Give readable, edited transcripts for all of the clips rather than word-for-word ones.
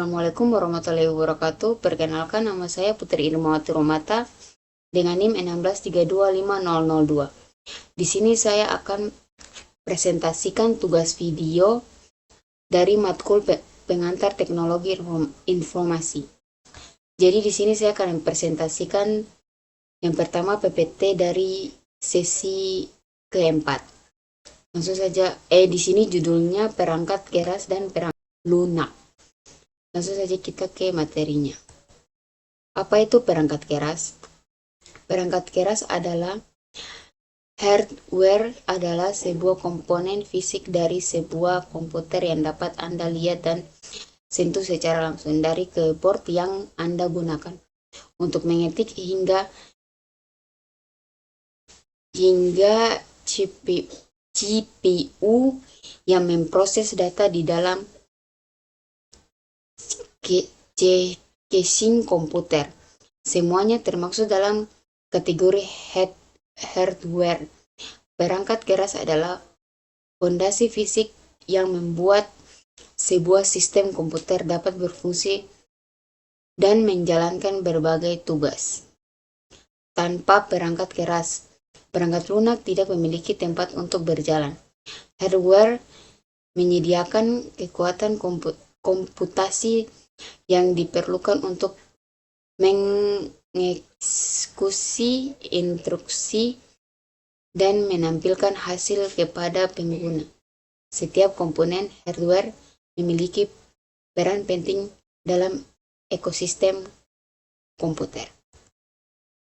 Assalamualaikum warahmatullahi wabarakatuh. Perkenalkan, nama saya Putri Irmawati Romata dengan NIM 163250002. Di sini saya akan presentasikan tugas video dari matkul pengantar teknologi informasi. Jadi di sini saya akan presentasikan yang pertama PPT dari sesi keempat. Langsung saja, di sini judulnya perangkat keras dan perangkat lunak. Langsung saja kita ke materinya. Apa itu perangkat keras? Perangkat keras adalah hardware, adalah sebuah komponen fisik dari sebuah komputer yang dapat Anda lihat dan sentuh secara langsung dari keyboard yang Anda gunakan untuk mengetik hingga CPU yang memproses data di dalam casing komputer. Semuanya termasuk dalam kategori hardware. Perangkat keras adalah fondasi fisik yang membuat sebuah sistem komputer dapat berfungsi dan menjalankan berbagai tugas. Tanpa perangkat keras, perangkat lunak tidak memiliki tempat untuk berjalan. Hardware menyediakan kekuatan komputasi yang diperlukan untuk mengeksekusi instruksi dan menampilkan hasil kepada pengguna. Setiap komponen hardware memiliki peran penting dalam ekosistem komputer.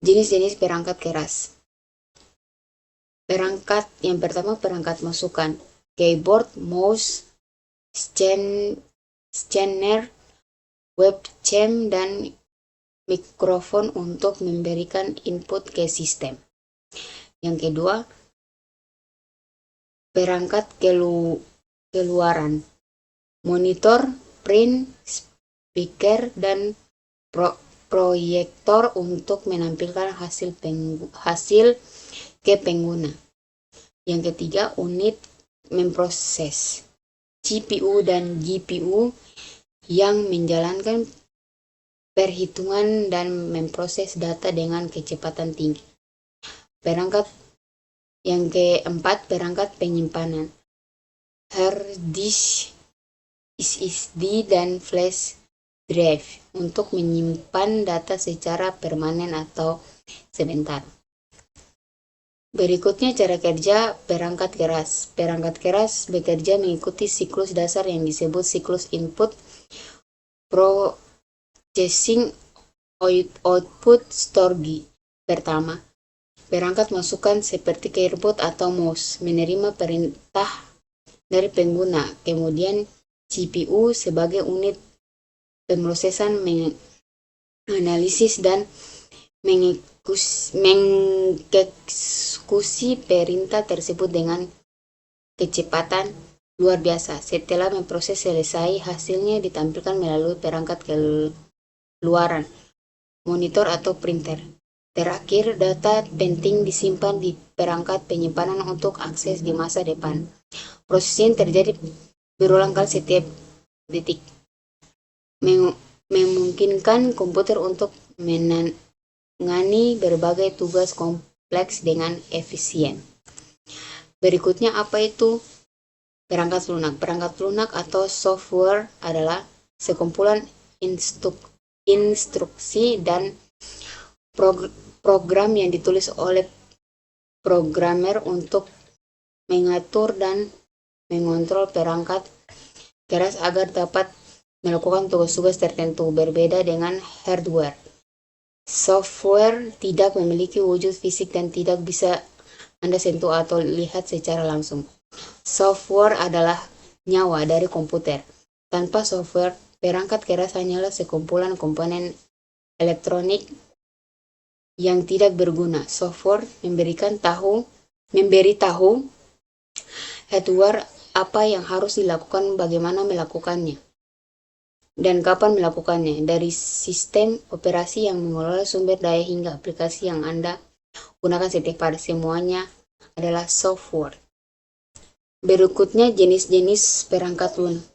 Jenis-jenis perangkat keras. Perangkat yang pertama, perangkat masukan, keyboard, mouse, scanner, webcam, dan mikrofon untuk memberikan input ke sistem. Yang kedua, perangkat keluaran, monitor, print, speaker, dan proyektor untuk menampilkan hasil ke pengguna. Yang ketiga, unit memproses, CPU dan GPU yang menjalankan perhitungan dan memproses data dengan kecepatan tinggi. Perangkat yang keempat, perangkat penyimpanan, hard disk, SSD, dan flash drive untuk menyimpan data secara permanen atau sebentar. Berikutnya cara kerja perangkat keras. Perangkat keras bekerja mengikuti siklus dasar yang disebut siklus input, processing, output, storage. Pertama, perangkat masukan seperti keyboard atau mouse menerima perintah dari pengguna. Kemudian CPU sebagai unit pemrosesan menganalisis dan mengeksekusi perintah tersebut dengan kecepatan luar biasa. Setelah memproses selesai, hasilnya ditampilkan melalui perangkat keluaran, monitor atau printer. Terakhir, data penting disimpan di perangkat penyimpanan untuk akses di masa depan. Proses ini terjadi berulang kali setiap detik, memungkinkan komputer untuk menangani berbagai tugas kompleks dengan efisien. Berikutnya, apa itu perangkat lunak? Perangkat lunak atau software adalah sekumpulan instruksi dan program yang ditulis oleh programmer untuk mengatur dan mengontrol perangkat keras agar dapat melakukan tugas-tugas tertentu. Berbeda dengan hardware, software tidak memiliki wujud fisik dan tidak bisa Anda sentuh atau lihat secara langsung. Software adalah nyawa dari komputer. Tanpa software, perangkat keras hanyalah sekumpulan komponen elektronik yang tidak berguna. Software memberi tahu hardware apa yang harus dilakukan, bagaimana melakukannya, dan kapan melakukannya, dari sistem operasi yang mengelola sumber daya hingga aplikasi yang Anda gunakan setiap hari. Semuanya adalah software. Berikutnya jenis-jenis perangkat lunak.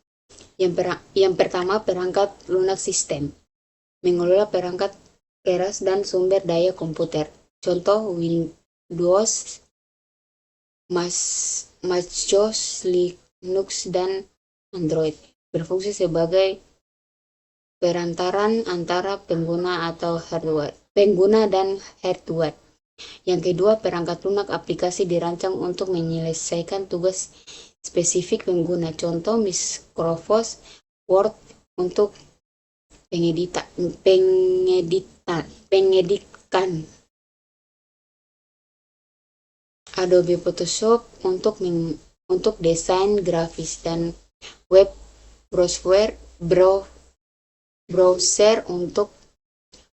Yang pertama, perangkat lunak sistem. Mengelola perangkat keras dan sumber daya komputer. Contoh Windows, MacOS, Linux, dan Android. Berfungsi sebagai perantaran antara pengguna dan hardware. Yang kedua, perangkat lunak aplikasi dirancang untuk menyelesaikan tugas spesifik pengguna. Contoh Microsoft Word untuk pengedikan, Adobe Photoshop untuk desain grafis, dan web browser untuk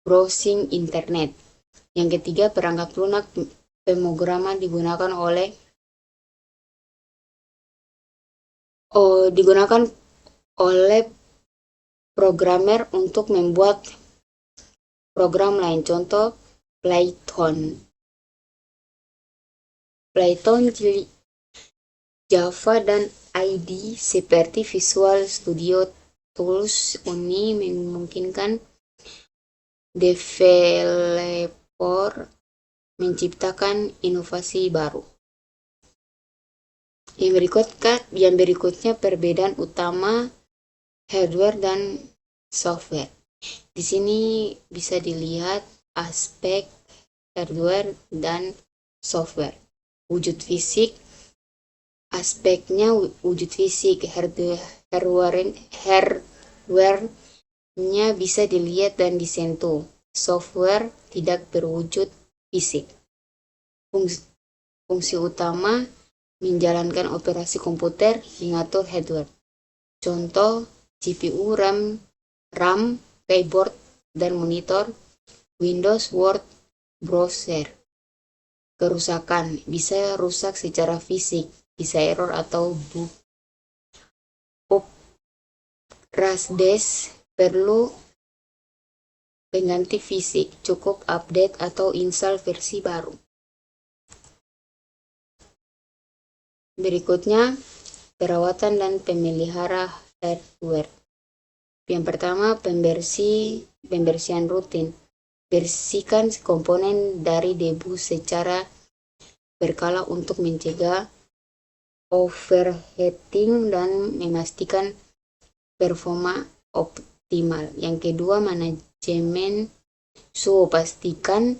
browsing internet. Yang ketiga, perangkat lunak pemrograman digunakan oleh programmer untuk membuat program lain. Contoh Python, Java, dan IDE seperti Visual Studio Tools. Ini memungkinkan developer menciptakan inovasi baru. Yang berikutnya perbedaan utama hardware dan software. Di sini bisa dilihat aspek hardware dan software. Wujud fisik, aspeknya wujud fisik. Hardware-nya bisa dilihat dan disentuh. Software tidak berwujud fisik. Fungsi utama menjalankan operasi komputer, mengatur hardware. Contoh CPU, RAM, keyboard, dan monitor. Windows, Word, browser. Kerusakan bisa rusak secara fisik, bisa error atau bug. Crash disk perlu pengganti fisik, cukup update atau install versi baru. Berikutnya, perawatan dan pemelihara hardware. Yang pertama, pembersihan rutin. Bersihkan komponen dari debu secara berkala untuk mencegah overheating dan memastikan performa optimal. Yang kedua, manajemen suhu. Pastikan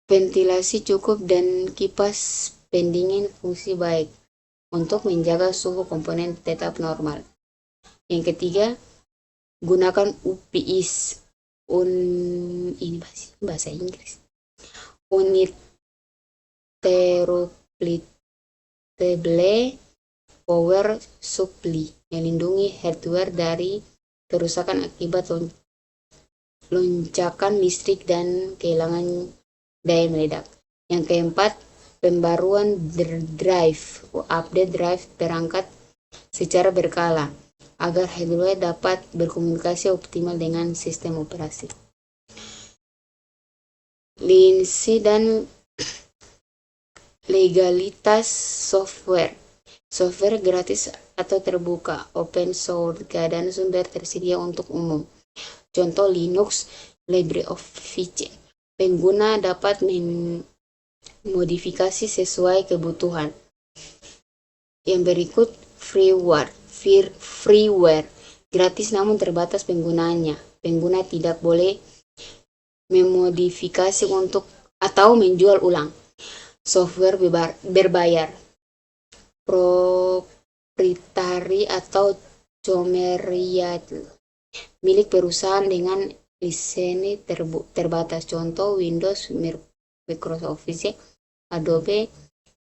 ventilasi cukup dan kipas pendingin fungsi baik untuk menjaga suhu komponen tetap normal. Yang ketiga, gunakan UPS. Ini bahasa Inggris. Unit Interruptible Power Supply, melindungi hardware dari kerusakan akibat lonjakan listrik dan kehilangan daya meledak. Yang keempat, pembaruan drive. Update drive perangkat secara berkala agar hardware dapat berkomunikasi optimal dengan sistem operasi. Lisensi dan legalitas software. Software gratis atau terbuka, open source, dan sumber tersedia untuk umum. Contoh Linux, LibreOffice. Pengguna dapat memodifikasi sesuai kebutuhan. Yang berikut freeware, gratis namun terbatas penggunaannya. Pengguna tidak boleh memodifikasi untuk atau menjual ulang. Software berbayar, proprietary atau commercial, milik perusahaan dengan lisensi terbatas. Contoh Windows, Microsoft Office, Adobe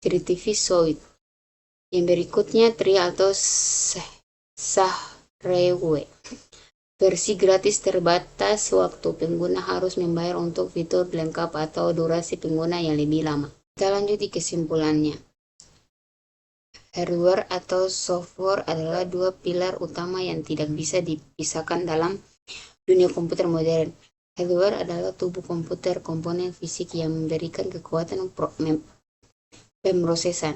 Creative Suite. Yang berikutnya trial atau shareware, versi gratis terbatas waktu. Pengguna harus membayar untuk fitur lengkap atau durasi pengguna yang lebih lama. Kita lanjut di kesimpulannya. Hardware atau software adalah dua pilar utama yang tidak bisa dipisahkan dalam dunia komputer modern. Hardware adalah tubuh komputer, komponen fisik yang memberikan kekuatan pemrosesan.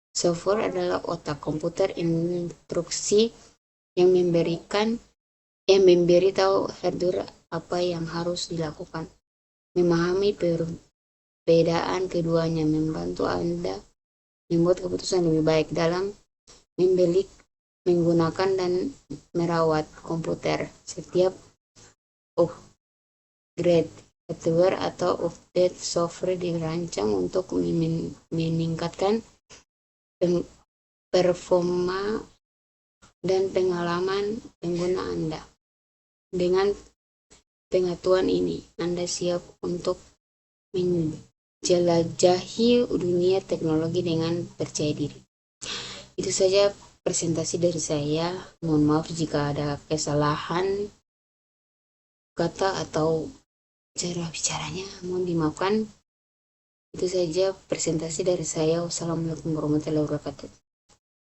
Software adalah otak komputer instruksi yang memberitahu hardware apa yang harus dilakukan. Memahami perbedaan keduanya membantu Anda membuat keputusan lebih baik dalam membeli, menggunakan, dan merawat komputer. Setiap upgrade hardware atau update software dirancang untuk meningkatkan performa dan pengalaman pengguna Anda. Dengan pengetahuan ini, Anda siap untuk menjelajahi dunia teknologi dengan percaya diri. Itu saja presentasi dari saya. Mohon maaf jika ada kesalahan kata atau cara bicaranya, mohon dimaafkan. Itu saja presentasi dari saya. Wassalamualaikum warahmatullahi wabarakatuh.